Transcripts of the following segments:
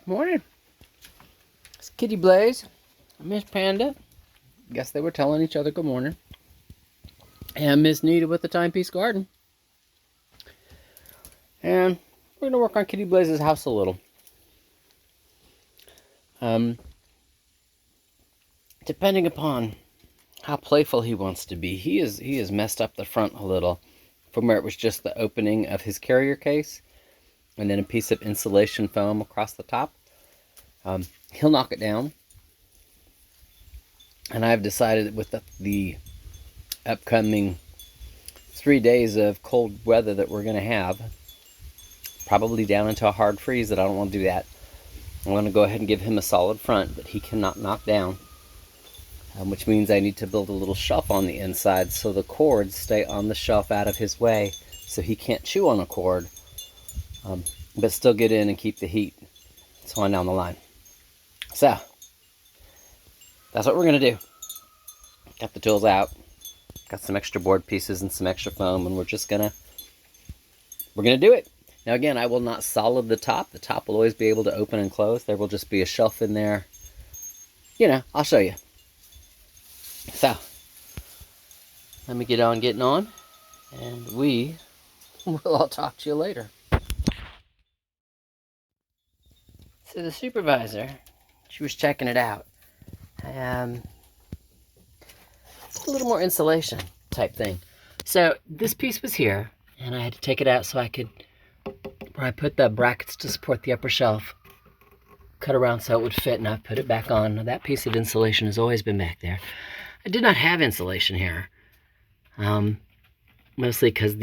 Morning. It's Kitty Blaze, Miss Panda. Guess they were telling each other good morning. And Miss Nita with the Timepiece Garden. And we're going to work on Kitty Blaze's house a little. Depending upon how playful he wants to be, he has messed up the front a little from where it was just the opening of his carrier case and then a piece of insulation foam across the top. He'll knock it down. And I've decided with the upcoming 3 days of cold weather that we're going to have, probably down into a hard freeze, that I don't want to do that. I'm going to go ahead and give him a solid front that he cannot knock down, which means I need to build a little shelf on the inside so the cords stay on the shelf out of his way so he can't chew on a cord, but still get in and keep the heat. So on down the line. So, that's what we're going to do. Got the tools out. Got some extra board pieces and some extra foam, and we're going to do it. Now again, I will not solid the top. The top will always be able to open and close. There will just be a shelf in there. You know, I'll show you. So, let me get on getting on, and we will all talk to you later. So the supervisor, she was checking it out. It's a little more insulation type thing. So this piece was here, and I had to take it out so I could, where I put the brackets to support the upper shelf, cut around so it would fit, and I've put it back on. Now that piece of insulation has always been back there. I did not have insulation here, mostly because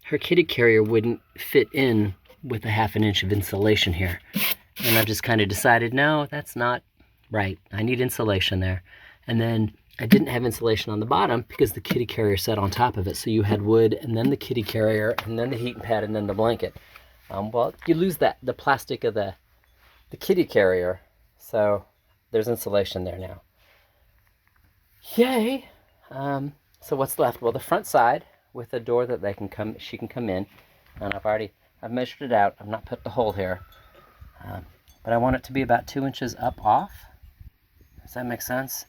her kitty carrier wouldn't fit in with a 1/2 inch of insulation here. And I've just kind of decided, no, that's not right. I need insulation there. And then I didn't have insulation on the bottom because the kitty carrier sat on top of it. So you had wood, and then the kitty carrier, and then the heating pad, and then the blanket. Well, you lose the plastic of the kitty carrier. So there's insulation there now. Yay! So what's left? Well, the front side with a door that she can come in. And I've measured it out. I've not put the hole here. But I want it to be about 2 inches up off. Does that make sense?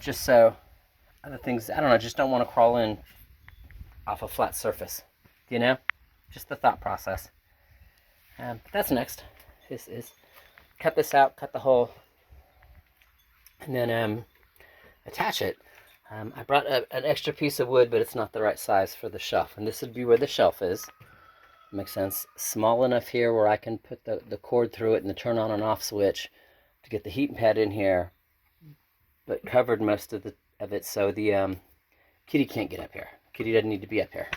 Just so other things, I don't know, just don't want to crawl in off a flat surface. You know? Just the thought process. That's next. This is cut this out, cut the hole, and then attach it. I brought an extra piece of wood, but it's not the right size for the shelf. And this would be where the shelf is. Makes sense. Small enough here where I can put the cord through it and the turn on and off switch to get the heating pad in here, but covered most of it so the kitty can't get up here. Kitty doesn't need to be up here.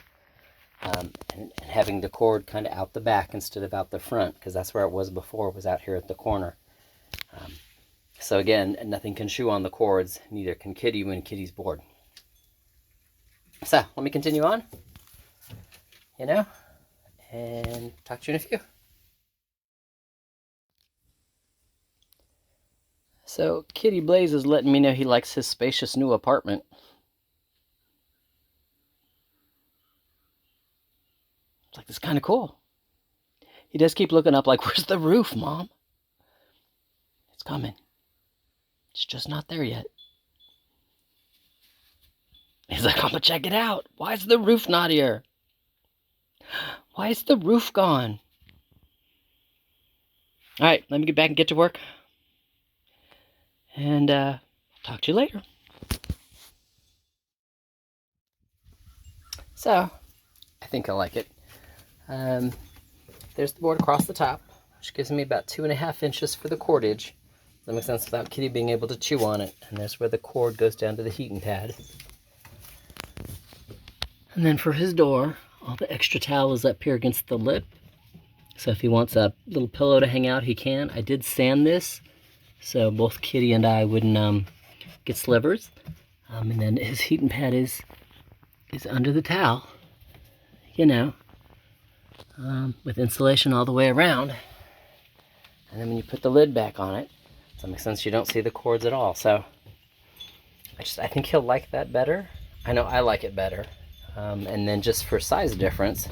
And having the cord kind of out the back instead of out the front, because that's where it was before, was out here at the corner. So again, nothing can chew on the cords, neither can Kitty when Kitty's bored. So, let me continue on. You know? And talk to you in a few. So, Kitty Blaze is letting me know he likes his spacious new apartment. It's like, this is kind of cool. He does keep looking up like, where's the roof, Mom? It's coming. It's just not there yet. He's like, I'm gonna check it out. Why is the roof not here? Why is the roof gone? All right, let me get back and get to work. And talk to you later. So, I think I like it. There's the board across the top, which gives me about 2.5 inches for the cordage. That makes sense without Kitty being able to chew on it. And there's where the cord goes down to the heating pad. And then for his door, all the extra towel is up here against the lip. So if he wants a little pillow to hang out, he can. I did sand this, so both Kitty and I wouldn't get slivers. And then his heating pad is under the towel, you know, with insulation all the way around. And then when you put the lid back on it, does that make sense? You don't see the cords at all. So I think he'll like that better. I know I like it better. And then just for size difference,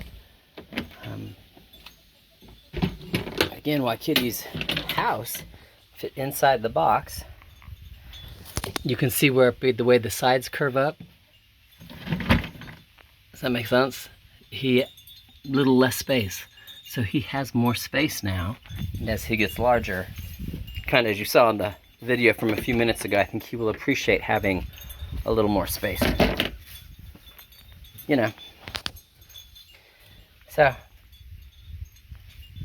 I again, why Kitty's house fit inside the box. You can see where the way the sides curve up. Does that make sense? He little less space, so he has more space now. And as he gets larger, kind of as you saw in the video from a few minutes ago, I think he will appreciate having a little more space. You know. So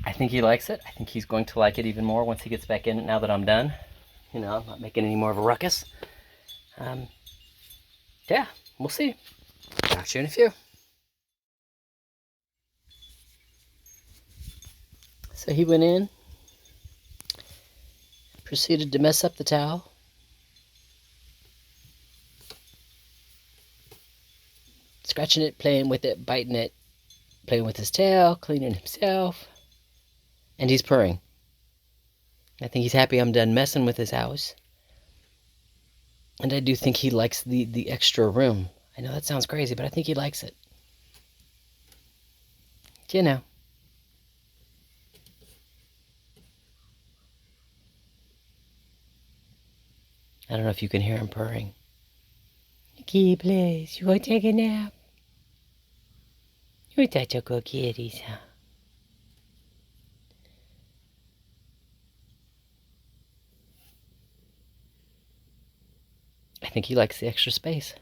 I think he likes it. I think he's going to like it even more once he gets back in it now that I'm done. You know, I'm not making any more of a ruckus. Yeah, we'll see. Talk to you in a few. So he went in, proceeded to mess up the towel. Scratching it, playing with it, biting it, playing with his tail, cleaning himself. And he's purring. I think he's happy I'm done messing with his house. And I do think he likes the extra room. I know that sounds crazy, but I think he likes it. You know. I don't know if you can hear him purring. Kitty, please, you want to take a nap? You're such a good kitty, huh? I think he likes the extra space.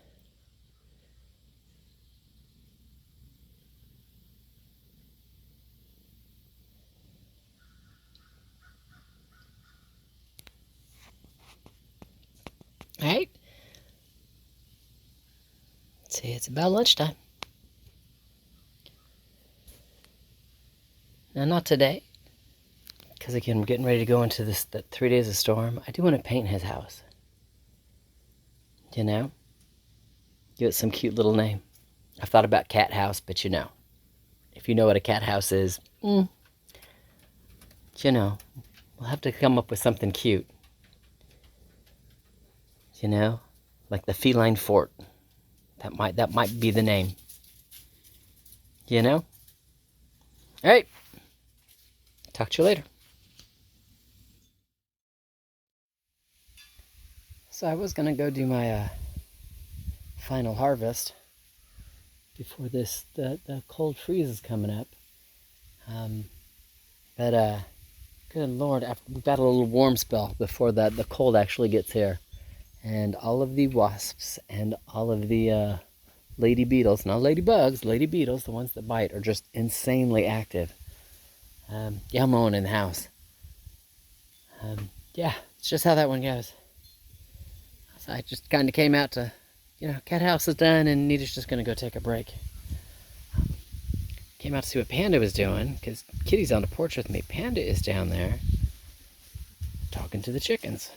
All right. Let's see, it's about lunchtime. Now, not today, because again, we're getting ready to go into the 3 days of storm. I do want to paint his house. You know? Give it some cute little name. I've thought about cat house, but you know. If you know what a cat house is, you know, we'll have to come up with something cute. You know? Like the Feline Fort. That might be the name. You know? Alright. Talk to you later. So I was going to go do my final harvest before the cold freeze is coming up. But good Lord, we've got a little warm spell before the cold actually gets here. And all of the wasps and all of the lady beetles, not ladybugs, lady beetles, the ones that bite, are just insanely active. Yeah, I'm mowing in the house. Yeah, it's just how that one goes. So I just kind of came out to, you know, cat house is done and Nita's just going to go take a break. Came out to see what Panda was doing, because Kitty's on the porch with me. Panda is down there talking to the chickens.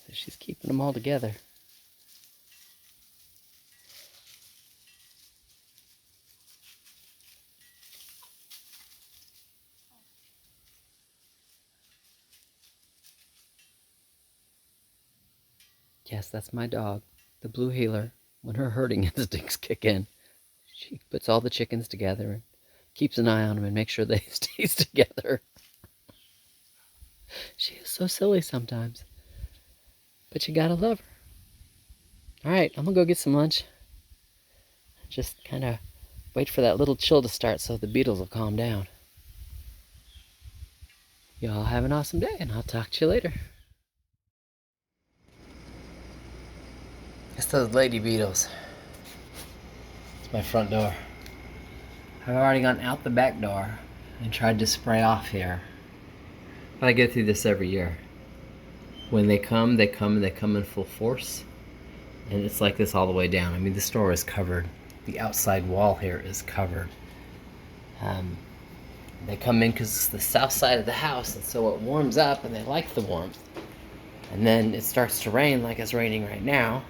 So she's keeping them all together. Yes, that's my dog, the blue heeler. When her herding instincts kick in, she puts all the chickens together and keeps an eye on them and makes sure they stay together. She is so silly sometimes, but you gotta love her. All right, I'm gonna go get some lunch. Just kind of wait for that little chill to start so the beetles will calm down. Y'all have an awesome day, and I'll talk to you later. It's those lady beetles. It's my front door. I've already gone out the back door and tried to spray off here. But I go through this every year. When they come, they come in full force. And it's like this all the way down. I mean, this door is covered. The outside wall here is covered. They come in because it's the south side of the house, and so it warms up, and they like the warmth. And then it starts to rain like it's raining right now.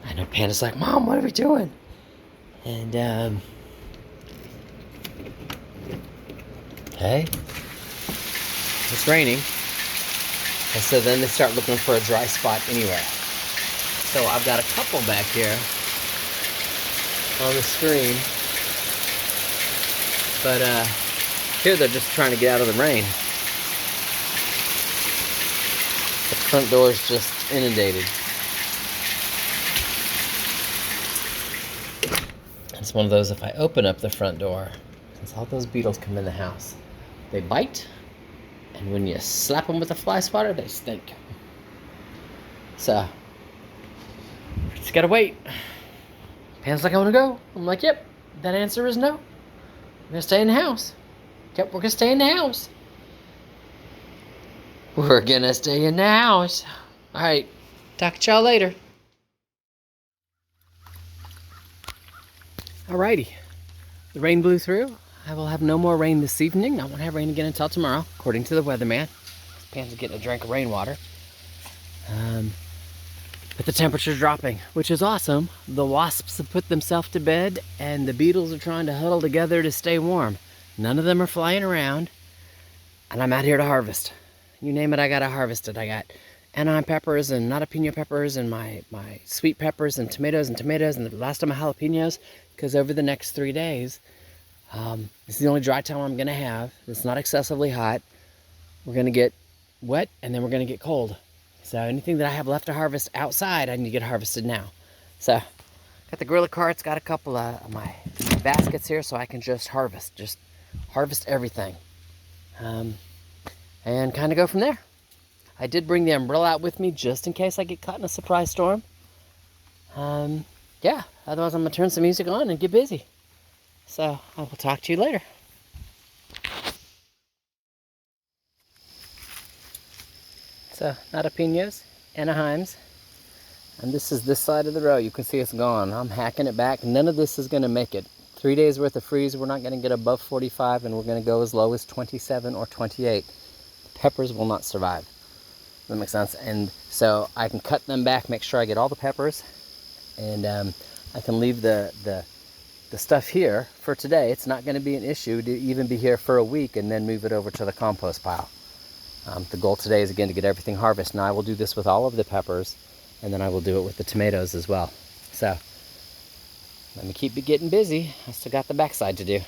I know Panda's like, Mom, what are we doing? And, hey, it's raining. And so then they start looking for a dry spot anywhere. So I've got a couple back here on the screen. But here they're just trying to get out of the rain. The front door is just inundated. It's one of those, if I open up the front door, since all those beetles come in the house, they bite, and when you slap them with a fly swatter, they stink. So, just gotta wait. Pan's like, I wanna go. I'm like, yep, that answer is no. We're gonna stay in the house. Yep, we're gonna stay in the house. We're gonna stay in the house. All right, talk to y'all later. Alrighty, the rain blew through. I will have no more rain this evening. I won't have rain again until tomorrow, according to the weatherman. Pan's getting a drink of rainwater. But the temperature's dropping, which is awesome. The wasps have put themselves to bed, and the beetles are trying to huddle together to stay warm. None of them are flying around, and I'm out here to harvest. You name it, I gotta harvest it. I got anion peppers and jalapeno peppers and my sweet peppers and tomatoes, and the last of my jalapenos, because over the next 3 days, this is the only dry time I'm gonna have. It's not excessively hot. We're gonna get wet, and then we're gonna get cold. So anything that I have left to harvest outside, I need to get harvested now. So, got the gorilla carts, got a couple of my baskets here so I can just harvest everything. And kind of go from there. I did bring the umbrella out with me just in case I get caught in a surprise storm. Yeah, otherwise I'm gonna turn some music on and get busy. So, I will talk to you later. So, jalapenos, Anaheims, and this is this side of the row. You can see it's gone. I'm hacking it back. None of this is going to make it. 3 days worth of freeze. We're not going to get above 45, and we're going to go as low as 27 or 28. Peppers will not survive. Does that make sense? And so I can cut them back, make sure I get all the peppers, and I can leave the stuff here for today. It's not going to be an issue to even be here for a week and then move it over to the compost pile. The goal today is, again, to get everything harvested. Now I will do this with all of the peppers, and then I will do it with the tomatoes as well. So, let me keep getting busy. I still got the backside to do.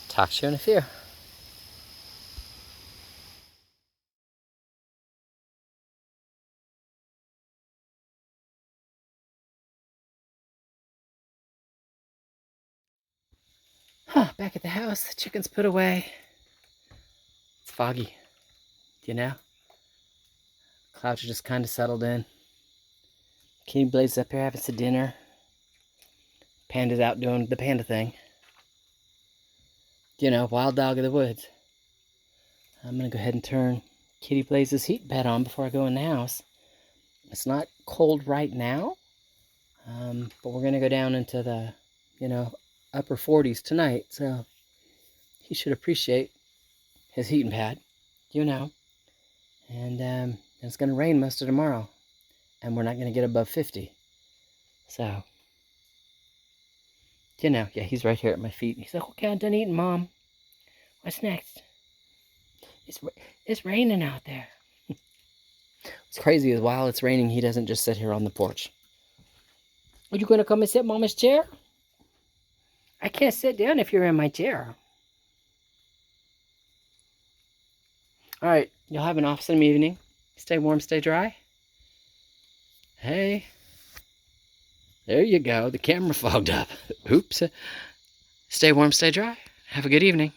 Talk to you in a few. Back at the house, the chicken's put away. It's foggy, you know? Clouds are just kind of settled in. Kitty Blaze up here having some dinner. Panda's out doing the panda thing. You know, wild dog of the woods. I'm gonna go ahead and turn Kitty Blaze's heat pad on before I go in the house. It's not cold right now, but we're gonna go down into the, upper 40s tonight, so he should appreciate his heating pad, and it's gonna rain most of tomorrow, and we're not gonna get above 50, so, yeah, he's right here at my feet. He's like, okay, I'm done eating, Mom. What's next? It's raining out there. What's crazy is while it's raining, he doesn't just sit here on the porch. Are you gonna come and sit in Mama's chair? I can't sit down if you're in my chair. All right, y'all have an awesome evening. Stay warm, stay dry. Hey, there you go. The camera fogged up. Oops. Stay warm, stay dry. Have a good evening.